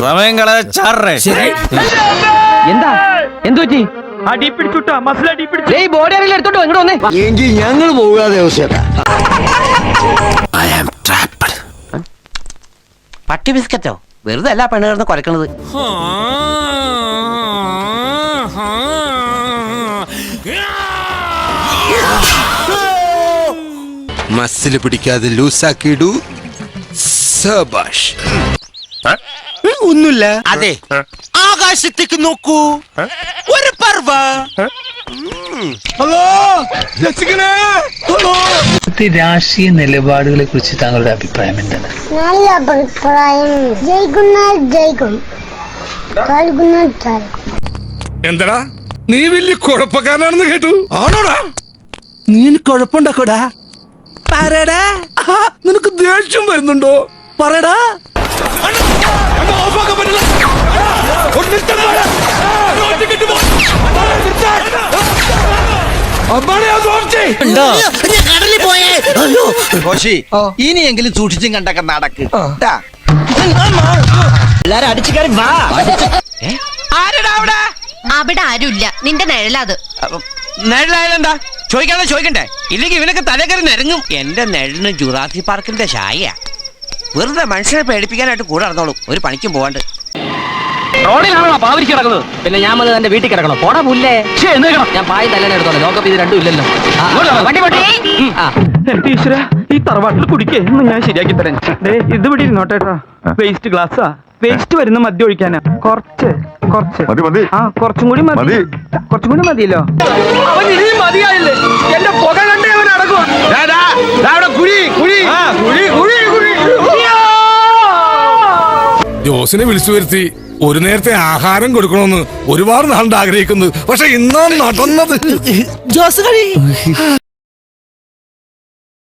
സമയം കളയാറേ. എന്താ എന്തു പറ്റി? അടി പിടിച്ചുട്ടാ മസിൽ അടി പിടിച്ചു. ബോഡി അറിയില്ല എടുത്തോട്ടോ ഇങ്ങോട്ട് വന്നേ. എങ്കിൽ ഞങ്ങൾ പോകാതെ പട്ടി ബിസ്ക്കറ്റോ? വെറുതെ അല്ല പെണ്ണുകിടന്ന് കുരക്കണത്. മസിൽ പിടിക്കാതെ ലൂസാക്കിയിടൂ. സബാഷ്. ഒന്നുമില്ല. അതെ, ആകാശത്തേക്ക് നോക്കൂ. ഒരു പർവ. രാഷ്ട്രീയ നിലപാടുകളെ കുറിച്ച് താങ്കളുടെ അഭിപ്രായം എന്താണ്? നല്ല അഭിപ്രായം. ജയിക്കും. എന്താടാ നീ വലിയ കുഴപ്പക്കാരനാണെന്ന് കേട്ടു. ആണോടാ? നീ കുഴപ്പമുണ്ടാക്കോടാ? പറയടാ. നിനക്ക് ദേഷ്യം വരുന്നുണ്ടോ? പറയടാ. ഇനിയെങ്കിലും സൂക്ഷിച്ചും കണ്ടൊക്കെ നടക്ക്. എല്ലാരും അടിച്ചു കയറി വാ. അവിടെ ആരുമില്ല. നിന്റെ നിഴലത്. നിഴലായാലെന്താ? ചോദിക്കണ്ടേ? ഇല്ലെങ്കിൽ ഇവനൊക്കെ തലകറി നിരങ്ങും. എന്റെ നിഴലിന് ജുറാസി പാർക്കിന്റെ ഛായ. വെറുതെ മനുഷ്യനെ പേടിപ്പിക്കാനായിട്ട് കൂടെ നടന്നോളും. ഒരു പണിക്കും പോവാണ്ട്. റോഡിലാണോ പാവരിച്ച് കിടക്കുന്നത്? പിന്നെ ഞാൻ വന്ന് എന്റെ വീട്ടിൽ കിടക്കണം. പോടാ പുല്ലേ. ഞാൻ പായി തലേനെ എടുത്തോളൂ. നോക്കപ്പോ ഇത് രണ്ടും ഇല്ലല്ലോ. ടീച്ചറെ, ഈ തറവാട്ടിൽ കുടിക്കേ ഞാൻ ശരിയാക്കി തരാൻ. ഇത് ഇവിടെ ഇരുന്നോട്ടേട്ടാ. വേസ്റ്റ് ഗ്ലാസ്സാ. വേസ്റ്റ് വരുന്ന മദ്യം ഒഴിക്കാനാ. കുറച്ച് കുറച്ചും കൂടി മതിയല്ലോ. അവൻ ഇനിയും മതിയായില്ലേ? എന്റെ പുക കണ്ടേ അവൻ അടങ്ങുവാ. ജോസിനെ വിളിച്ചു വരുത്തി ഒരു നേരത്തെ ആഹാരം കൊടുക്കണമെന്ന് ഒരുപാട് നാളുണ്ട് ആഗ്രഹിക്കുന്നത്. പക്ഷെ ഇന്നാണ് നടന്നത്. ജോസ് കഴി